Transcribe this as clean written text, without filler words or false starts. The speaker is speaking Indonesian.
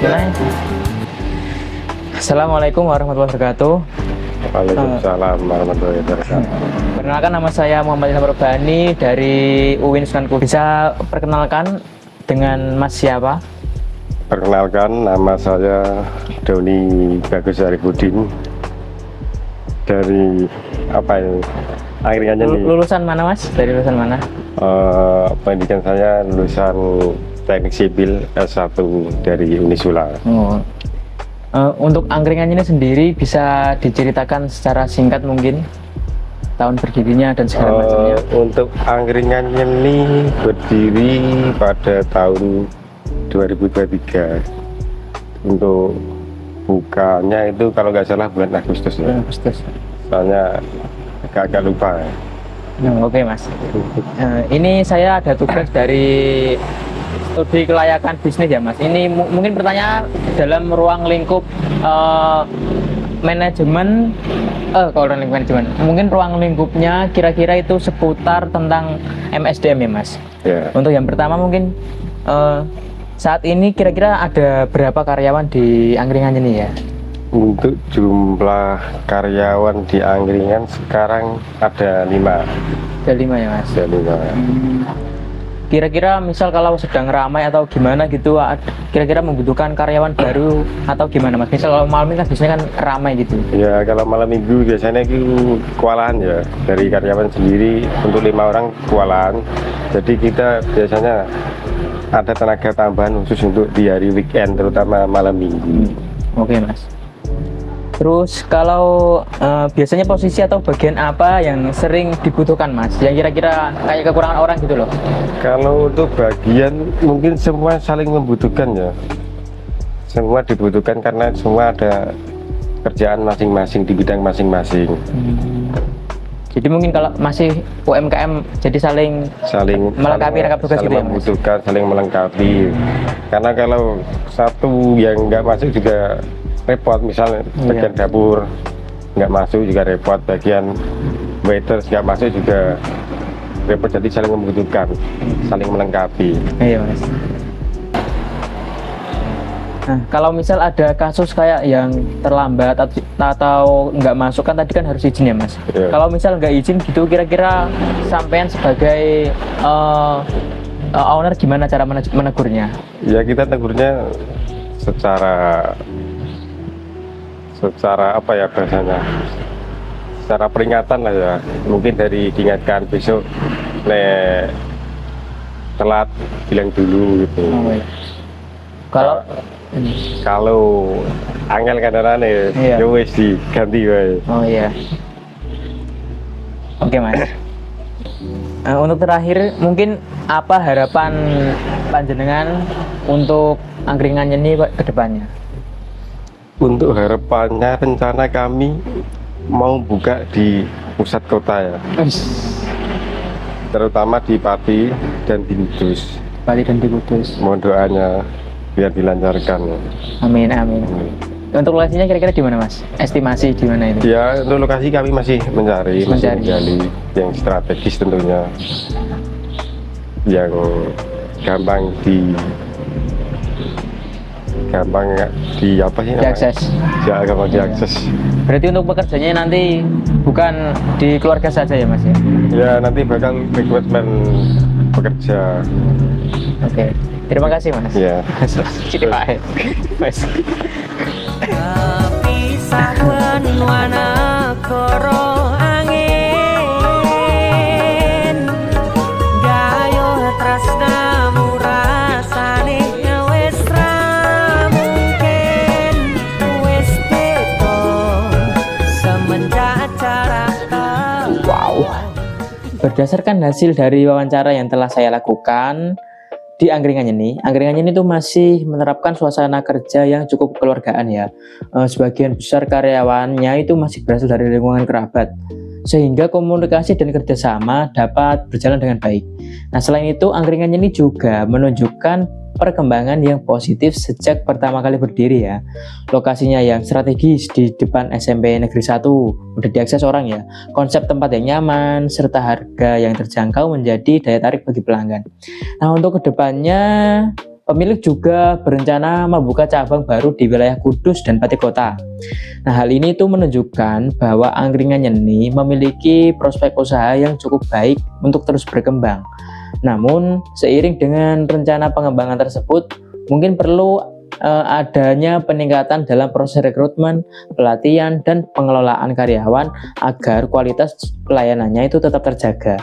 Bismillah. Assalamualaikum warahmatullahi wabarakatuh. Waalaikumsalam warahmatullahi wabarakatuh. Perkenalkan, nama saya Muhammad Ilham Robani dari UIN Sunan Kudus. Bisa perkenalkan dengan Mas siapa? Perkenalkan, nama saya Doni Bagus Arifudin dari angkringannya nih. Lulusan mana Mas? Dari lulusan mana? Pendidikan saya lulusan Teknik Sipil S1 dari Unisula. Untuk angkringannya ini sendiri bisa diceritakan secara singkat mungkin tahun berdirinya dan segala macamnya. Untuk angkringannya ini berdiri pada tahun 2023. Untuk bukanya itu kalau nggak salah bulan Agustus ya. Agustus. Soalnya agak lupa. Oke Mas. Ini saya ada tugas dari studi kelayakan bisnis ya Mas. Ini mungkin pertanyaan dalam ruang lingkup manajemen, kalau ruang lingkup manajemen, mungkin ruang lingkupnya kira-kira itu seputar tentang MSDM ya Mas. Yeah. Untuk yang pertama mungkin saat ini kira-kira ada berapa karyawan di angkringan ini ya? Untuk jumlah karyawan di angkringan sekarang ada 5. Ada 5 ya Mas? Ada 5. Kira-kira misal kalau sedang ramai atau gimana gitu, kira-kira membutuhkan karyawan baru atau gimana Mas? Misal kalau malam ini kan biasanya kan ramai gitu. Ya kalau malam minggu biasanya itu kewalahan ya, dari karyawan sendiri untuk 5 orang kewalahan. Jadi kita biasanya ada tenaga tambahan khusus untuk di hari weekend, terutama malam minggu. Oke Mas. Terus kalau biasanya posisi atau bagian apa yang sering dibutuhkan Mas? Yang kira-kira kayak kekurangan orang gitu loh. Kalau untuk bagian mungkin semua saling membutuhkan ya. Semua dibutuhkan karena semua ada kerjaan masing-masing di bidang masing-masing. Jadi mungkin kalau masih UMKM jadi saling melengkapi rangkap tugas gitu ya Mas? Membutuhkan, saling melengkapi. Karena kalau satu yang nggak masuk juga repot, misalnya bagian dapur nggak masuk juga repot, bagian waiters nggak masuk juga repot, jadi saling membutuhkan, saling melengkapi. Iya Mas. Nah kalau misal ada kasus kayak yang terlambat atau nggak masuk, kan tadi kan harus izin ya Mas. Kalau misal nggak izin gitu, kira-kira sampean sebagai owner gimana cara menegurnya? Ya kita tegurnya secara apa ya bahasanya, secara peringatan lah ya, mungkin dari diingatkan besok telat bilang dulu gitu. Kalau angel kadang ya wes diganti wae. Oh iya. Oke Mas. Untuk terakhir mungkin apa harapan panjenengan untuk angkringannya ini ke depannya? Untuk harapannya, rencana kami mau buka di pusat kota ya, terutama di Pati dan di Kudus. Pati dan di Kudus. Mohon doanya biar dilancarkan. Amin amin. Untuk lokasinya kira-kira di mana Mas? Estimasi di mana itu? Ya untuk lokasi kami masih mencari yang strategis tentunya, yang gampang diakses. Ya, gampang diakses. Berarti untuk pekerjaannya nanti bukan di keluarga saja ya Mas ya? Ya nanti bakal rekrutmen pekerja. Oke. Terima kasih Mas. Ya. Citi Pak. Mas. Berdasarkan hasil dari wawancara yang telah saya lakukan di angkringan ini tuh masih menerapkan suasana kerja yang cukup kekeluargaan ya. Sebagian besar karyawannya itu masih berasal dari lingkungan kerabat, sehingga komunikasi dan kerjasama dapat berjalan dengan baik. Nah selain itu angkringan ini juga menunjukkan perkembangan yang positif sejak pertama kali berdiri ya. Lokasinya yang strategis di depan SMP Negeri 1 udah diakses orang ya. Konsep tempat yang nyaman serta harga yang terjangkau menjadi daya tarik bagi pelanggan. Nah untuk kedepannya Pemilik juga berencana membuka cabang baru di wilayah Kudus dan Pati Kota. Nah, hal ini itu menunjukkan bahwa Angkringan Nyeni memiliki prospek usaha yang cukup baik untuk terus berkembang. Namun, seiring dengan rencana pengembangan tersebut, mungkin perlu adanya peningkatan dalam proses rekrutmen, pelatihan, dan pengelolaan karyawan agar kualitas pelayanannya itu tetap terjaga.